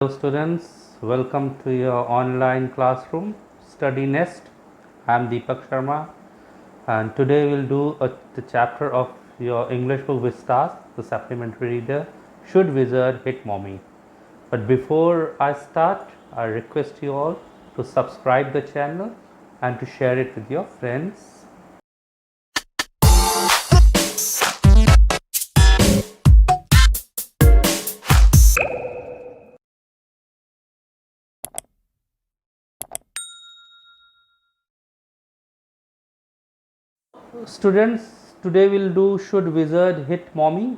Hello students, welcome to your online classroom Study Nest. I am Deepak Sharma and today we'll do the chapter of your English book Vistas, the supplementary reader, Should Wizard Hit Mommy? But before I start, I request you all to subscribe the channel and to share it with your friends. Students, today we'll do Should Wizard Hit Mommy?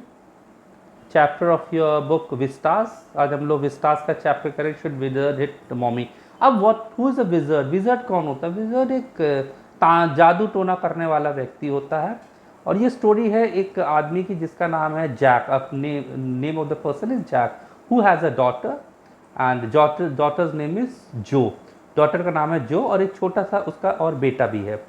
Chapter of your book Vistas. आज हम लोग Vistas का chapter करें, should wizard hit mommy. अब what who is a wizard? Wizard कौन होता है? Wizard एक जादू टोना करने वाला व्यक्ति होता है. और ये स्टोरी है एक आदमी की जिसका नाम है Jack. Name of the person is Jack who has a daughter and daughter's name is Jo. Daughter का नाम है जो और एक छोटा सा उसका और बेटा भी है.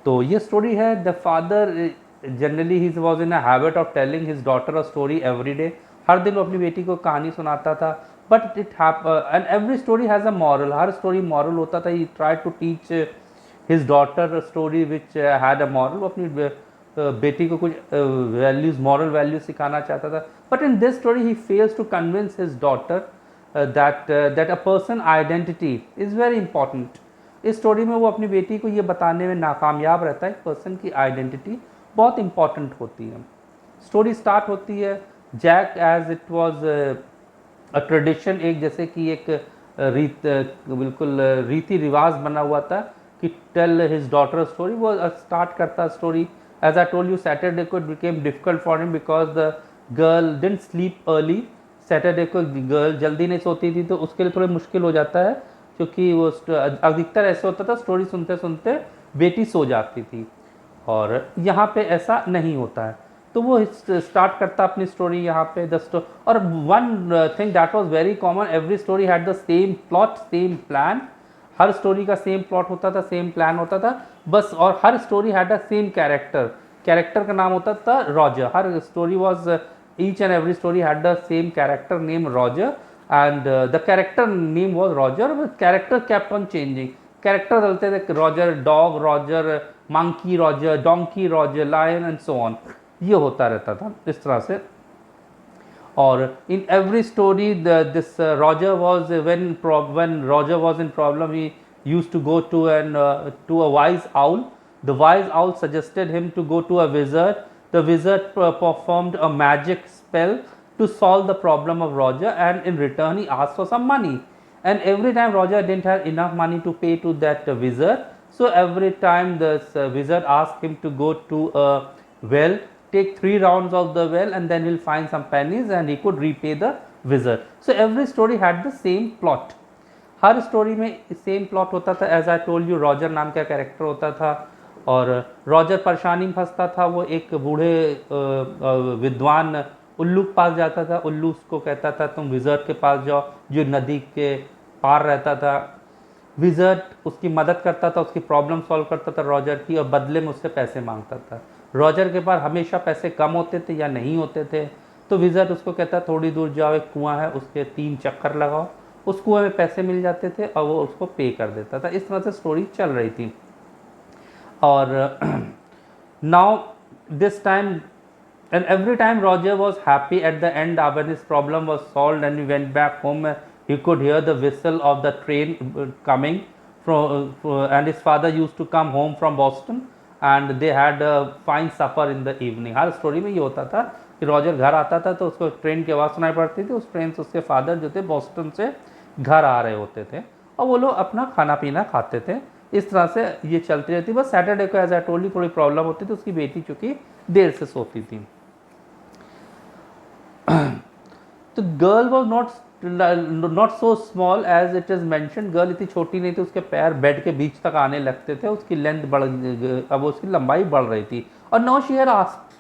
तो ये स्टोरी है. The father generally he was in a habit of telling his daughter a story every day. हर दिन वो अपनी बेटी को कहानी सुनाता था. But it and every story has a moral. हर स्टोरी मॉरल होता था. He try to teach his daughter story which had a moral. वो अपनी बेटी को कुछ वैल्यूज, मॉरल वैल्यूज सिखाना चाहता था. But in this story he fails to convince his daughter that a person identity is very important. इस story में वो अपनी बेटी को ये बताने में नाकामयाब रहता है पर्सन की आइडेंटिटी बहुत इंपॉर्टेंट होती है. स्टोरी स्टार्ट होती है Jack as it was a tradition. एक जैसे कि एक बिल्कुल रीति रिवाज बना हुआ था कि टेल हिज डॉटर स्टोरी. वो स्टार्ट करता story. As I told you, Saturday को it became difficult for him because the girl didn't sleep early. Saturday को गर्ल जल्दी नहीं सोती थी तो उसके लिए थोड़ा मुश्किल हो जाता है क्योंकि वो अधिकतर ऐसे होता था स्टोरी सुनते सुनते बेटी सो जाती थी. और यहाँ पे ऐसा नहीं होता है. तो वो स्टार्ट करता अपनी स्टोरी यहाँ पे और one thing that was very common, every story had the same plot, same plan. हर स्टोरी का सेम प्लॉट होता था, सेम प्लान होता था बस. और हर story had the same character. Character का नाम होता था रॉजर. हर story was each and every story had the same character name Roger and the character name was Roger, but character kept on changing. Character बदलते थे. Roger dog, Roger monkey, Roger donkey, Roger lion and so on. ये होता रहता था इस तरह से. और in every story this Roger was when Roger was in problem, he used to go to a wise owl. The wise owl suggested him to go to a wizard. The wizard performed a magic spell to solve the problem of Roger, and in return he asked for some money. And every time Roger didn't have enough money to pay to that wizard, so every time this wizard asked him to go to a well, take 3 rounds of the well, and then he'll find some pennies and he could repay the wizard. So every story had the same plot. हर story में same plot होता था. As I told you, Roger नाम का character होता था और Roger परेशानी में फंसता था. वो एक बूढ़े विद्वान उल्लू के पास जाता था. उल्लू उसको कहता था तुम विजर्ड के पास जाओ जो नदी के पार रहता था. विजर्ड उसकी मदद करता था, उसकी प्रॉब्लम सॉल्व करता था रॉजर की, और बदले में उससे पैसे मांगता था. रॉजर के पास हमेशा पैसे कम होते थे या नहीं होते थे. तो विजर्ड उसको कहता थोड़ी दूर जाओ, एक कुआं है, उसके 3 चक्कर लगाओ. उस कुएं में पैसे मिल जाते थे और वो उसको पे कर देता था. इस तरह से स्टोरी चल रही थी. और now this time and every time Roger was happy at the end when his problem was solved and he went back home, he could hear the whistle of the train coming from and his father used to come home from Boston and they had a fine supper in the evening. Her story में ये होता था कि Roger घर आता था तो उसको ट्रेन की आवाज़ सुनाई पड़ती थी. उस ट्रेन से उसके फादर जो थे बॉस्टन से घर आ रहे होते थे और वो लोग अपना खाना पीना खाते थे. इस तरह से ये चलती रहती. बस सैटरडे को एज आई टोल्ड यू थोड़ी प्रॉब्लम होती थी. उसकी बेटी चूँकि देर से सोती थी. तो girl was not so small as it is mention. Girl इतनी छोटी नहीं थी, उसके पैर बेड के बीच तक आने लगते थे. उसकी लेंथ अब उसकी लंबाई बढ़ रही थी. और now she had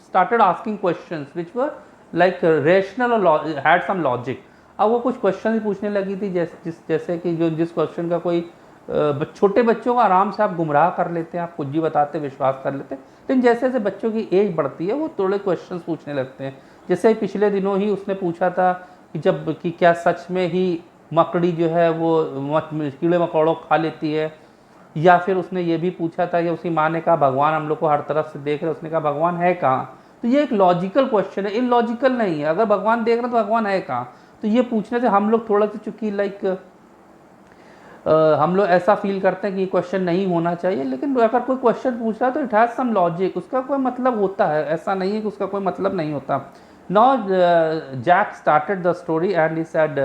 started asking questions which were like rational और हैड सम लॉजिक. अब वो कुछ क्वेश्चन ही पूछने लगी थी जैसे कि जिस क्वेश्चन का कोई छोटे बच्चों को आराम से आप गुमराह कर लेते हैं, आप कुछ भी बताते विश्वास कर लेते हैं. लेकिन जैसे जैसे बच्चों की एज बढ़ती है वो थोड़े क्वेश्चन पूछने लगते हैं. जैसे पिछले दिनों ही उसने पूछा था कि जब कि क्या सच में ही मकड़ी जो है वो कीड़े मकोड़ों खा लेती है, या फिर उसने ये भी पूछा था कि उसकी माँ ने कहा भगवान हम लोग को हर तरफ से देख रहे, उसने कहा भगवान है कहाँ। तो ये एक लॉजिकल क्वेश्चन है, इलॉजिकल नहीं है। अगर भगवान देख रहे हैं तो भगवान है कहाँ। तो ये पूछने से हम लोग थोड़ा सा चूंकि लाइक हम लोग ऐसा फील करते हैं कि ये क्वेश्चन नहीं होना चाहिए, लेकिन अगर कोई क्वेश्चन पूछ रहा है तो इट हैज़ सम लॉजिक, उसका कोई मतलब होता है, ऐसा नहीं है कि उसका कोई मतलब नहीं होता। Now Jack started the story and he said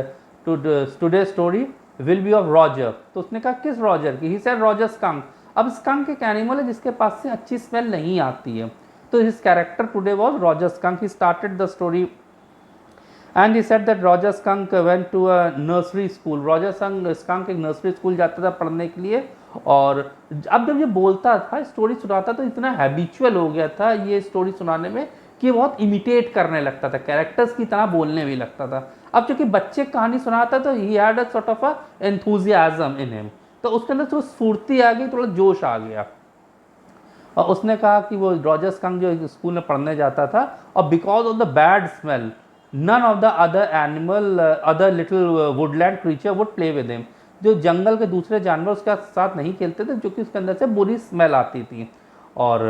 today story will be of Roger. तो उसने कहा किस रॉजर की? He said Roger skunk. अब स्कंक एक एनिमल है जिसके पास से अच्छी स्मेल नहीं आती है, तो his character today was Roger skunk. He started the story and he said that Roger Skunk went to a nursery school. Roger Skunk एक नर्सरी स्कूल जाता था पढ़ने के लिए, और अब जब ये बोलता था, स्टोरी सुनाता, तो इतना हैबिचुअल हो गया था ये स्टोरी सुनाने में कि बहुत इमिटेट करने लगता था, कैरेक्टर्स की तरह बोलने भी लगता था। अब चूंकि बच्चे कहानी सुनाता तो he had a sort of a enthusiasm in him, तो उसके अंदर थोड़ी स्फूर्ति आ गई, थोड़ा जोश आ गया। और उसने कहा कि वो रॉजर स्कंक जो स्कूल में पढ़ने जाता था, और because of the bad smell none of the other little woodland creature would play with him। जो जंगल के दूसरे जानवर उसके साथ नहीं खेलते थे, जो कि उसके अंदर से बुरी स्मेल आती थी। और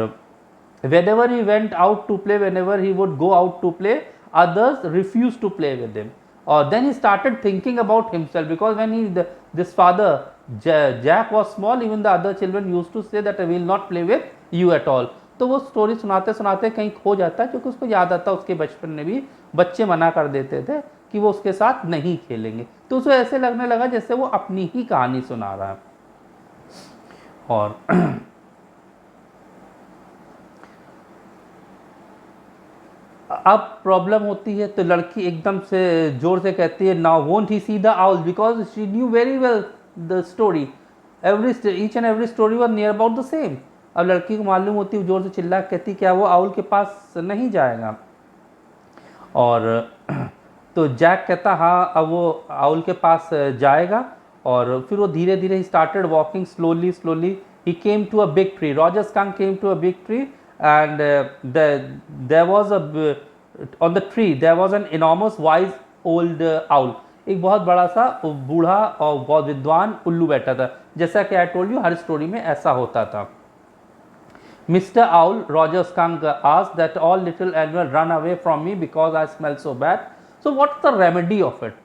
whenever he went out to play, whenever he would go out to play, others refused to play with him। और then he started thinking about himself, because when this father Jack was small, even the other children used to say that I will not play with you at all। तो वो story सुनाते सुनाते कहीं खो जाता है, क्योंकि उसको याद आता है उसके बचपन में भी बच्चे मना कर देते थे कि वो उसके साथ नहीं खेलेंगे, तो उसे ऐसे लगने लगा जैसे वो अपनी ही कहानी सुना रहा है। और अब प्रॉब्लम होती है, तो लड़की एकदम से जोर से कहती है now won't he see the owl, because she knew very well the story, each and every story was near about the same. अब लड़की को मालूम होती है, जोर से चिल्ला कहती क्या वो आउल के पास नहीं जाएगा। और तो जैक कहता हाँ अब वो आउल के पास जाएगा, और फिर वो धीरे धीरे he started walking slowly he came to a big tree. Roger skunk came to a big tree and there was on the tree there was an enormous wise old owl. एक बहुत बड़ा सा बूढ़ा और बहुत विद्वान उल्लू बैठा था, जैसा कि आई टोल्ड यू हर स्टोरी में ऐसा होता था। Mr. Owl, Roger Skunk asked that all little animals run away from me because I smell so bad. So what's the remedy of it?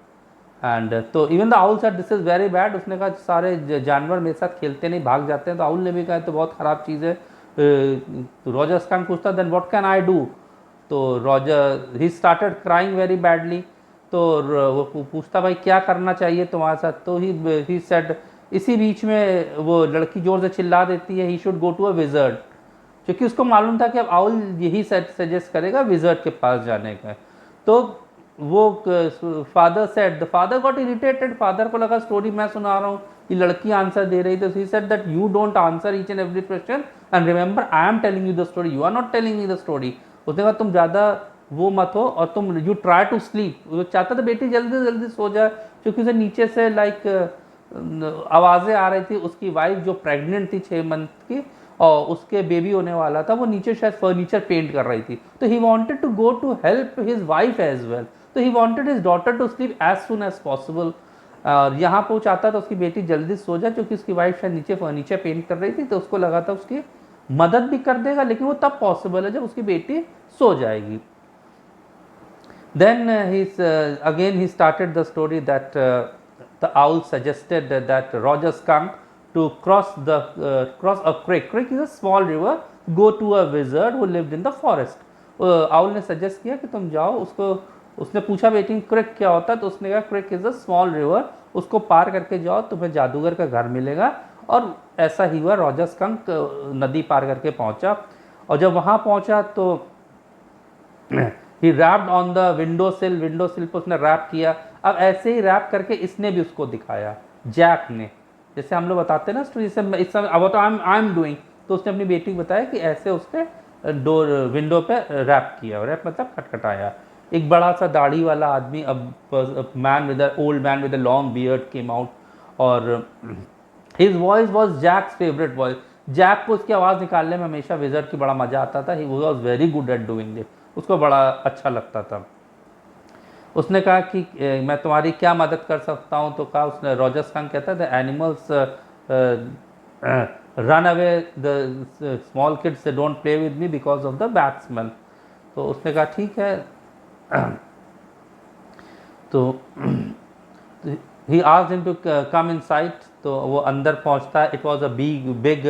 And तो even the owl said this is very bad। उसने कहा सारे जानवर मेरे साथ खेलते नहीं, भाग जाते हैं। तो आउल ने भी कहा तो बहुत ख़राब चीज़ है। तो रॉजर स्कंक पूछता then what can I do. तो Roger he started crying very badly. तो वो पूछता भाई क्या करना चाहिए तुम्हारे साथ। तो ही सेड, इसी बीच में वो लड़की जोर से चिल्ला देती है he should go to a wizard, क्योंकि उसको मालूम था कि अब आउल यही सजेस्ट करेगा विजर्ड के पास जाने का। तो वो father said, the father got irritated. Father को लगा स्टोरी मैं सुना रहा हूँ, ये लड़की आंसर दे रही। तो he said that you don't answer each and every question and remember I am telling you the story, you are not telling me the story. उसने कहा तुम ज़्यादा वो मत हो, और तुम यू ट्राई टू स्लीप। वो चाहता था बेटी जल्दी जल्दी सो जाए, क्योंकि उसे नीचे से लाइक आवाज़ें आ रही थी। उसकी वाइफ जो प्रेग्नेंट थी 6 मंथ की, और उसके बेबी होने वाला था, वो नीचे शायद फर्नीचर पेंट कर रही थी। तो he wanted to go to help his wife as well. तो he wanted his daughter to sleep as soon as possible. और यहाँ पर वो चाहता था उसकी बेटी जल्दी सो जाए, क्योंकि उसकी वाइफ शायद नीचे फर्नीचर पेंट कर रही थी। तो उसको लगा था उसकी मदद भी कर देगा, लेकिन वो तब पॉसिबल है जब उसकी बेटी सो जाएगी। Then again he started the story that the owl suggested that Roger Skunk to cross a creek. Creek is a small river. Go to a wizard who lived in the forest. Owl ने suggest किया कि तुम जाओ, उसने पूछा बेटी क्रिक क्या होता है। तो उसने कहा क्रिक इज अ स्मॉल रिवर, उसको पार करके जाओ तुम्हें जादूगर का घर मिलेगा। और ऐसा ही हुआ, रॉजर स्कंक नदी पार करके पहुंचा। और जब वहाँ पहुंचा तो he rapped on the window sill पर उसने रैप किया। अब ऐसे ही रैप करके इसने भी उसको दिखाया, जैक ने, जैसे हम लोग बताते हैं ना स्टोरी, जैसे इस समय अब आई एम डूइंग, तो उसने अपनी बेटी को बताया कि ऐसे उसने डोर विंडो पे रैप किया। रैप मतलब खटखटाया। एक बड़ा सा दाढ़ी वाला आदमी, man with old man with a long beard came out, और his voice was Jack's favourite voice. Jack को उसकी आवाज़ निकालने में हमेशा विजर्ड की बड़ा मजा आता था। He was very good at doing it, उसको बड़ा अच्छा लगता था। उसने कहा कि मैं तुम्हारी क्या मदद कर सकता हूँ, तो कहा उसने, रॉजर स्कंक कहता है the animals run away, the small kids they don't play with me because of the bad smell. तो उसने कहा ठीक है। तो he asked him to come inside, तो वो अंदर पहुंचता है। It was a big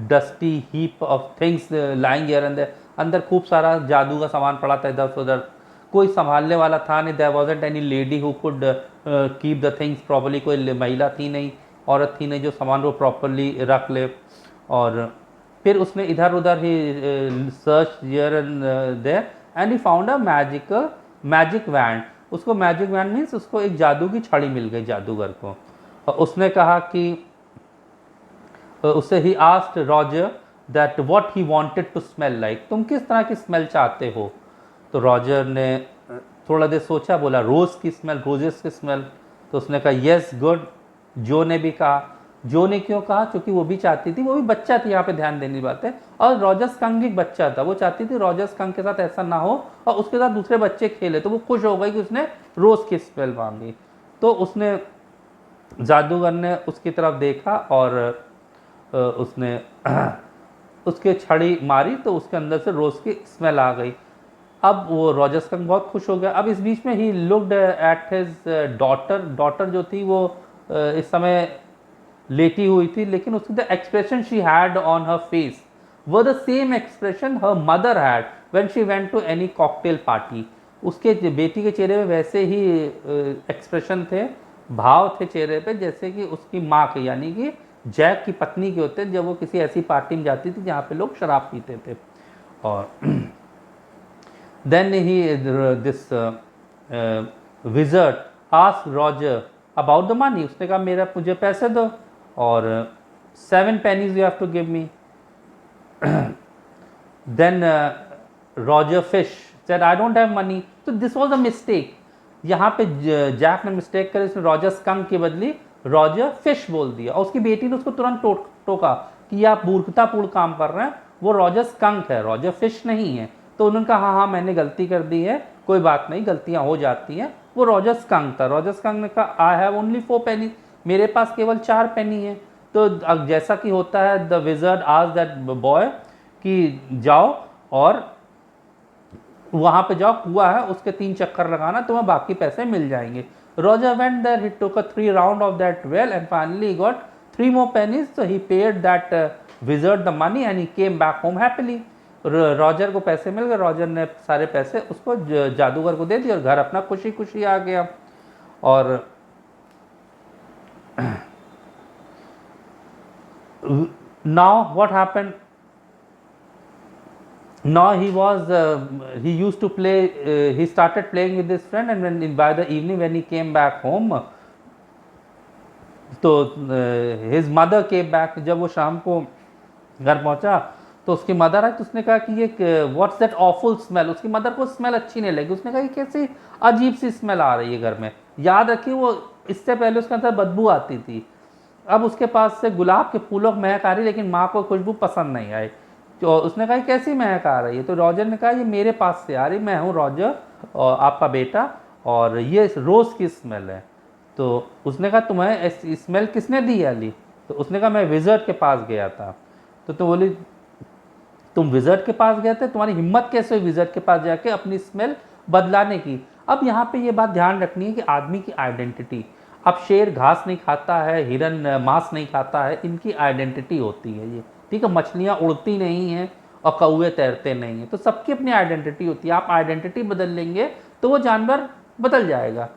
dusty heap of things lying here and there. अंदर खूब सारा जादू का सामान पड़ा था इधर से उधर, कोई संभालने वाला था नहीं। There wasn't any lady who could keep the things properly, कोई महिला थी नहीं, औरत थी नहीं जो सामान को प्रॉपर्ली रख ले। और फिर उसने इधर उधर he search here and there and he found a magic wand. उसको मैजिक वैंड मीन्स उसको एक जादू की छड़ी मिल गई जादूगर को। और उसने कहा कि उससे he asked Roger that what he wanted to smell like, तुम किस तरह की स्मेल चाहते हो। तो रॉजर ने थोड़ा देर सोचा, बोला रोज़ की स्मेल, रोजेस की स्मेल। तो उसने कहा येस गुड। जो ने भी कहा। जो ने क्यों कहा, क्योंकि वो भी चाहती थी, वो भी बच्चा थी, यहाँ पे ध्यान देने की बात है। और रॉजर स्कंक भी बच्चा था, वो चाहती थी रॉजर स्कंक के साथ ऐसा ना हो और उसके साथ दूसरे बच्चे खेले। तो वो खुश हो गई कि उसने रोज़ की स्मेल मांगी। तो उसने, जादूगर ने उसकी तरफ देखा और उसने उसके छड़ी मारी तो उसके अंदर से रोज़ की स्मेल आ गई। अब वो रॉजर स्कंक बहुत खुश हो गया। अब इस बीच में he looked at his daughter जो थी वो इस समय लेटी हुई थी, लेकिन उसकी the expression she had on her face वो the same expression her mother had when she went to any cocktail party. उसके बेटी के चेहरे पे वैसे ही एक्सप्रेशन थे, भाव थे चेहरे पे, जैसे कि उसकी माँ के, यानी कि जैक की पत्नी के होते जब वो किसी ऐसी पार्टी में जाती थी जहाँ पे लोग शराब पीते थे। और then this wizard asked Roger about the money। उसने कहा मेरा मुझे पैसे दो और 7 pennies you have to give me। then Roger Fish said I don't have money। तो this was a mistake। यहाँ पे जैक ने मिस्टेक करी, उसने रॉजर स्कंक की बदली रॉजर फिश बोल दिया और उसकी बेटी ने उसको तुरंत टोका कि आप मूर्खतापूर्ण काम कर रहे हैं, वो रॉजर स्कंक है, रॉजर फिश नहीं है। तो उन्होंने कहा हाँ हाँ मैंने गलती कर दी है, कोई बात नहीं, गलतियां हो जाती हैं। वो रॉजर स्कंक था। रॉजर स्कंक ने कहा आई हैव ओनली 4 penny, मेरे पास केवल 4 penny है। तो जैसा कि होता है, the wizard asked that boy कि जाओ और वहां पे जाओ, कुआ है, उसके 3 चक्कर लगाना, तुम्हें बाकी पैसे मिल जाएंगे। Roger went there, he took 3 rounds of that well and finally got 3 more pennies। so he paid that wizard the money and he came back home happily। Roger को पैसे मिल गए, रॉजर ने सारे पैसे उसको जादूगर को दे दिए और घर अपना खुशी खुशी आ गया। और now what happened, now he used to play, he started playing with his friend and when by the evening when he came back home, तो his mother came back। जब वो शाम को घर पहुंचा तो उसकी मदर आई, तो उसने कहा कि ये व्हाट्स दैट ऑफुल स्मेल। उसकी मदर को स्मेल अच्छी नहीं लगी, उसने कहा कि कैसी अजीब सी स्मेल आ रही है घर में। याद रखिए वो इससे पहले उसके अंदर बदबू आती थी, अब उसके पास से गुलाब के फूलों की महक आ रही, लेकिन माँ को खुशबू पसंद नहीं आई। तो उसने कहा कैसी महक आ रही है, तो रॉजर ने कहा ये मेरे पास से आ रही, मैं हूँ रॉजर और आपका बेटा और ये रोज़ की स्मेल है। तो उसने कहा तुम्हें स्मेल किसने दी अली, तो उसने कहा मैं विजर्ड के पास गया था। तो बोली तुम विजर्ड के पास गए थे, तुम्हारी हिम्मत कैसे हुई विजर्ड के पास जाके अपनी स्मेल बदलाने की। अब यहाँ पे ये बात ध्यान रखनी है कि आदमी की आइडेंटिटी, अब शेर घास नहीं खाता है, हिरन मांस नहीं खाता है, इनकी आइडेंटिटी होती है ये, ठीक है। मछलियाँ उड़ती नहीं हैं और कौवे तैरते नहीं हैं, तो सबकी अपनी आइडेंटिटी होती है। आप आइडेंटिटी बदल लेंगे तो वो जानवर बदल जाएगा।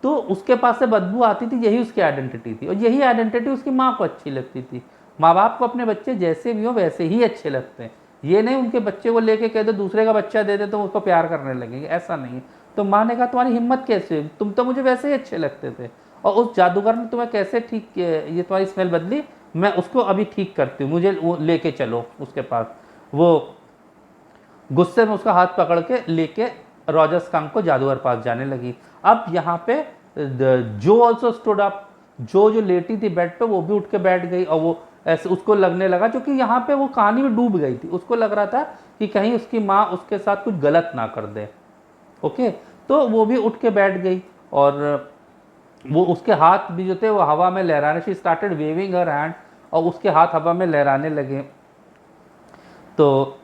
तो उसके पास से बदबू आती थी, यही उसकी आइडेंटिटी थी और यही आइडेंटिटी उसकी माँ को अच्छी लगती थी। माँ बाप को अपने बच्चे जैसे भी हो वैसे ही अच्छे लगते हैं, ये नहीं उनके बच्चे को लेके कह दो दूसरे का बच्चा दे दे तो उसको प्यार करने लगेंगे, ऐसा नहीं है। तो माँ ने कहा तुम्हारी हिम्मत कैसे हुई, तुम तो मुझे वैसे ही अच्छे लगते थे और उस जादूगर ने तुम्हें कैसे ठीक, ये तुम्हारी स्मेल बदली, मैं उसको अभी ठीक करती हूँ, मुझे वो लेके चलो उसके पास। वो गुस्से में उसका हाथ पकड़ के लेके रॉजर स्कंक को जादूगर पास जाने लगी। अब यहाँ पे जो ऑल्सो स्टूड अप, जो लेटी थी बेड पे वो भी उठ के बैठ गई और वो ऐसे उसको लगने लगा, क्योंकि यहाँ पे वो कहानी में डूब गई थी, उसको लग रहा था कि कहीं उसकी माँ उसके साथ कुछ गलत ना कर दे। ओके, तो तो वो भी उठ के बैठ गई और वो उसके हाथ भी जो थे वो हवा में लहराने, she started waving her hand, और उसके हाथ हवा में लहराने लगे। तो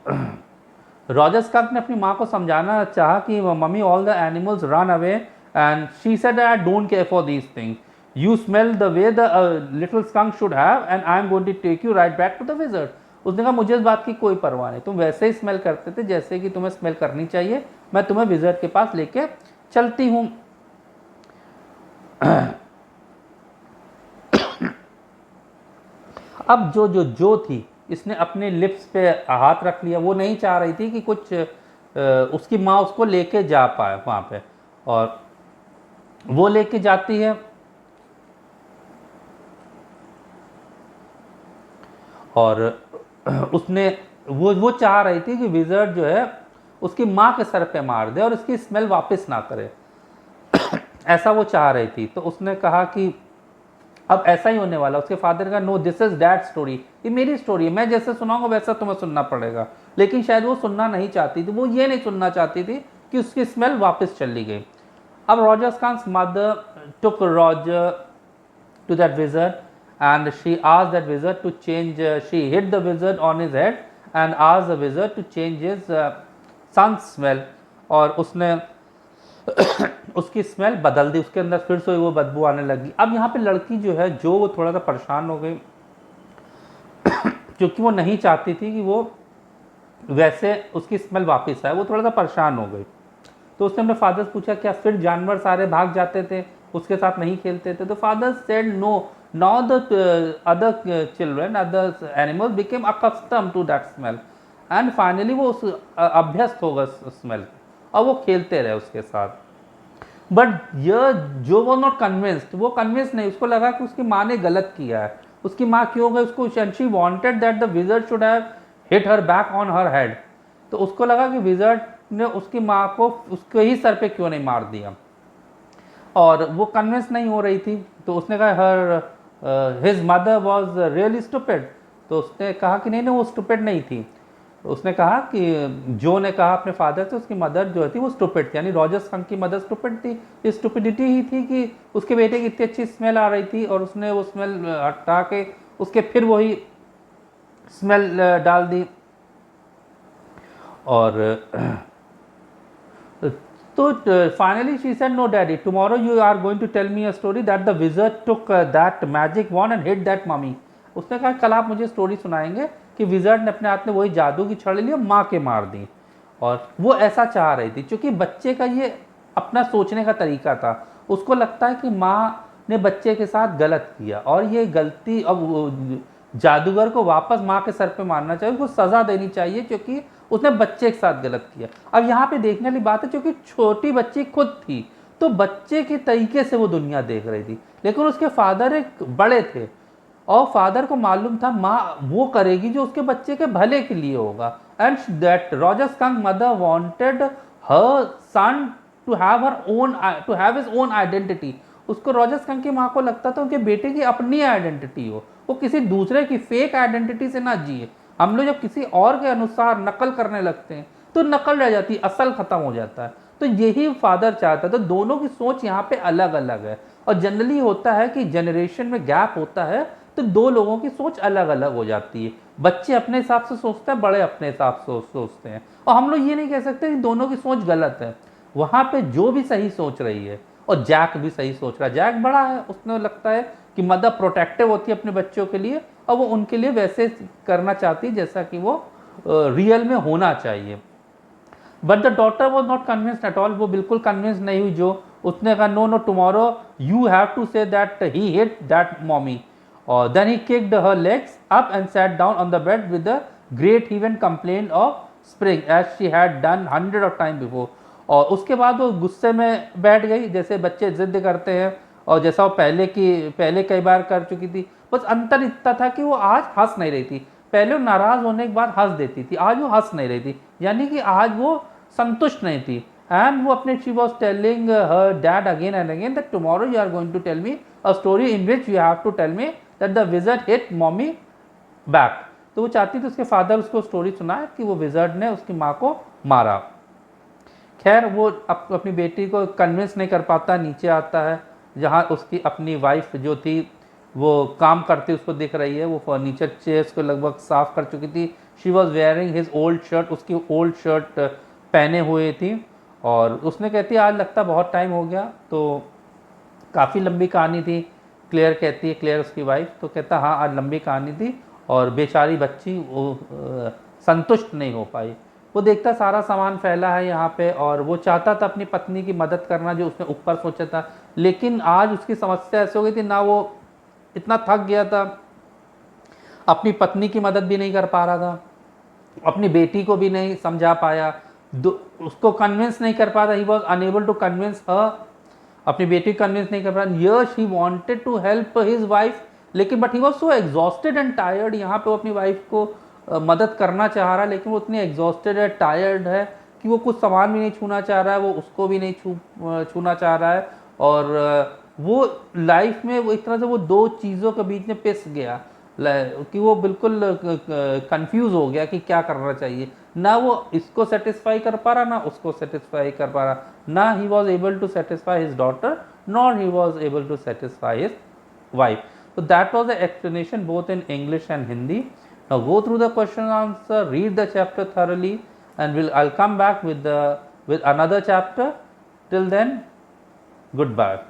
रॉजर स्कंक ने अपनी माँ को समझाना चाहा कि mummy all the animals run away, and she said I don't care for these things, you smell the way the little skunk should have and I am going to take you right back to the wizard. उसने कहा मुझे इस बात की कोई परवाह नहीं, तुम वैसे ही स्मेल करते थे जैसे कि तुम्हें स्मेल करनी चाहिए, मैं तुम्हें विज़र्ड के पास लेके चलती हूँ। अब जो थी, इसने अपने लिप्स पे हाथ रख लिया, वो नहीं चाह रही थी कि कुछ उसकी माँ उसको लेके जा पाए वहाँ पे, और वो लेके जाती है और उसने वो चाह रही थी कि विज़र्ड जो है उसकी माँ के सर पे मार दे और उसकी स्मेल वापस ना करे, ऐसा वो चाह रही थी। तो उसने कहा कि अब ऐसा ही होने वाला। उसके फादर का no this is dad story, ये मेरी स्टोरी है, मैं जैसे सुनाऊंगा वैसा तुम्हें सुनना पड़ेगा। लेकिन शायद वो सुनना नहीं चाहती थी, वो ये नहीं सुनना चाहती थी कि उसकी स्मेल वापस चली गई। अब Roger skunk's mother took Roger to that wizard and she asked that wizard to change, she hit the wizard on his head and asked the wizard to change his son's smell, और उसने उसकी smell बदल दी, उसके अंदर फिर से वो बदबू आने लगी। अब यहाँ पे लड़की जो है जो वो थोड़ा सा परेशान हो गई क्योंकि वो नहीं चाहती थी कि वो वैसे उसकी स्मेल वापस आए, वो थोड़ा सा परेशान हो गई। तो उसने अपने फादर से पूछा क्या फिर जानवर सारे भाग जाते थे, उसके साथ नहीं खेलते थे? तो father said no, now the other children, other animals became accustom to that smell, and finally वो उस अभ्यस्त होगा स्मेल, और वो खेलते रहे उसके साथ। बट यह जो वो नॉट कन्विंस्ड, वो कन्विंस नहीं, उसको लगा कि उसकी माँ ने गलत किया है। उसकी माँ क्यों गई उसको, she wanted that the wizard should have hit her back on her head. तो उसको लगा कि विज़र्ड ने उसकी माँ को उसके ही सर पे क्यों नहीं मार दिया, और वो कन्विंस नहीं हो रही थी। तो उसने कहा her his mother was really stupid. तो उसने कहा कि नहीं वो स्टूपिड नहीं थी। उसने कहा कि जो ने कहा अपने फादर से उसकी मदर जो थी वो स्टूपिड थी, यानी रॉजर स्कंक की मदर स्टूपिड थी। ये स्टूपिडिटी ही थी कि उसके बेटे की इतनी अच्छी स्मेल आ रही थी और उसने वो स्मेल हटा के उसके फिर वही स्मेल डाल दी। और तो finally she said no daddy, tomorrow you are going to tell me a story that the wizard took that magic wand and hit that mummy. उसने कहा कल आप मुझे स्टोरी सुनाएंगे कि विज़र्ड ने अपने हाथ में वही जादू की छड़ी ली और माँ के मार दी। और वो ऐसा चाह रही थी क्योंकि बच्चे का ये अपना सोचने का तरीका था। उसको लगता है कि माँ ने बच्चे के साथ गलत किया और ये गलती अब जादूगर को वापस माँ के सर पे मारना चाहिए, उसको सज़ा देनी चाहिए क्योंकि उसने बच्चे के साथ गलत किया। अब यहाँ पे देखने वाली बात है क्योंकि छोटी बच्ची खुद थी तो बच्चे के तरीके से वो दुनिया देख रही थी, लेकिन उसके फादर एक बड़े थे और फादर को मालूम था माँ वो करेगी जो उसके बच्चे के भले के लिए होगा। And that Roger skunk mother wanted her son to have his own identity. उसको रॉजर स्कंक की माँ को लगता था उनके बेटे की अपनी आइडेंटिटी हो, वो किसी दूसरे की फेक आइडेंटिटी से ना जिए। हम लोग जब किसी और के अनुसार नकल करने लगते हैं तो नकल रह जाती है, असल खत्म हो जाता है। तो यही फादर चाहता है। तो दोनों की सोच यहाँ पे अलग अलग है और जनरली होता है कि जनरेशन में गैप होता है तो दो लोगों की सोच अलग अलग हो जाती है। बच्चे अपने हिसाब से सोचते हैं, बड़े अपने हिसाब से सोचते हैं, और हम लोग ये नहीं कह सकते कि दोनों की सोच गलत है। वहाँ पे जो भी सही सोच रही है, और जैक भी सही सोच रहा है। जैक बड़ा है, उसने लगता है कि मदर प्रोटेक्टिव होती है अपने बच्चों के लिए और वो उनके लिए वैसे करना चाहती है जैसा कि वो रियल में होना चाहिए। But the daughter was not convinced at all, वो बिल्कुल कन्विंस नहीं हुई। जो उसने कहा no no tomorrow you have to say that he hit that mommy, और then he kicked her legs up and sat down on the bed with a great heave and complaint of spring as she had done 100 of time before. और उसके बाद वो गुस्से में बैठ गई जैसे बच्चे जिद करते हैं और जैसा वो पहले कई बार कर चुकी थी। बस अंतर इतना था कि वो आज हंस नहीं रही थी। पहले वो नाराज होने के बाद हंस देती थी, आज वो हंस नहीं रही थी, यानी कि आज वो संतुष्ट नहीं थी। एंड वो अपने she was telling her dad again and again that tomorrow you are going to tell me a story in which you have to tell me that the wizard hit mommy back. तो वो चाहती थी उसके father उसको story सुनाए कि वो wizard ने उसकी माँ को मारा। खैर वो अपनी बेटी को कन्विंस नहीं कर पाता, नीचे आता है जहाँ उसकी अपनी वाइफ जो थी वो काम करती उसको दिख रही है, वो फर्नीचर चेयर्स को लगभग साफ कर चुकी थी। She was wearing his old shirt, उसकी ओल्ड शर्ट पहने हुए थी, और उसने कहती है आज लगता बहुत टाइम हो गया। तो काफ़ी लंबी कहानी थी, क्लेयर कहती है, क्लेयर उसकी वाइफ, तो कहता हाँ आज लंबी कहानी थी, और बेचारी बच्ची वो संतुष्ट नहीं हो पाई। वो देखता सारा सामान फैला है यहाँ पे, और वो चाहता था अपनी पत्नी की मदद करना जो उसने ऊपर सोचा था, लेकिन आज उसकी समस्या ऐसी हो गई थी, ना वो इतना थक गया था, अपनी पत्नी की मदद भी नहीं कर पा रहा था, अपनी बेटी को भी नहीं समझा पाया, उसको कन्विंस नहीं कर पा रहा, he was unable to convince her, अपनी बेटी को कन्विंस नहीं कर पा रहा। Yes he wanted to help his wife, लेकिन but he was so exhausted and tired. यहाँ पे वो अपनी वाइफ को मदद करना चाह रहा है, लेकिन वो इतनी एग्जॉस्टेड है, टायर्ड है कि वो कुछ सामान भी नहीं छूना चाह रहा है, वो उसको भी नहीं छूना चाह रहा है, और वो लाइफ में वो एक तरह से वो दो चीज़ों के बीच में पिस गया कि वो बिल्कुल कंफ्यूज हो गया कि क्या करना चाहिए, ना वो इसको सेटिस्फाई कर पा रहा, ना उसको सेटिस्फाई कर पा रहा, ना he was able to satisfy his daughter, nor he was able to satisfy his wife. So that was the explanation both in English and Hindi. Now go through the question and answer, read the chapter thoroughly, and I'll come back with another chapter. Till then, goodbye.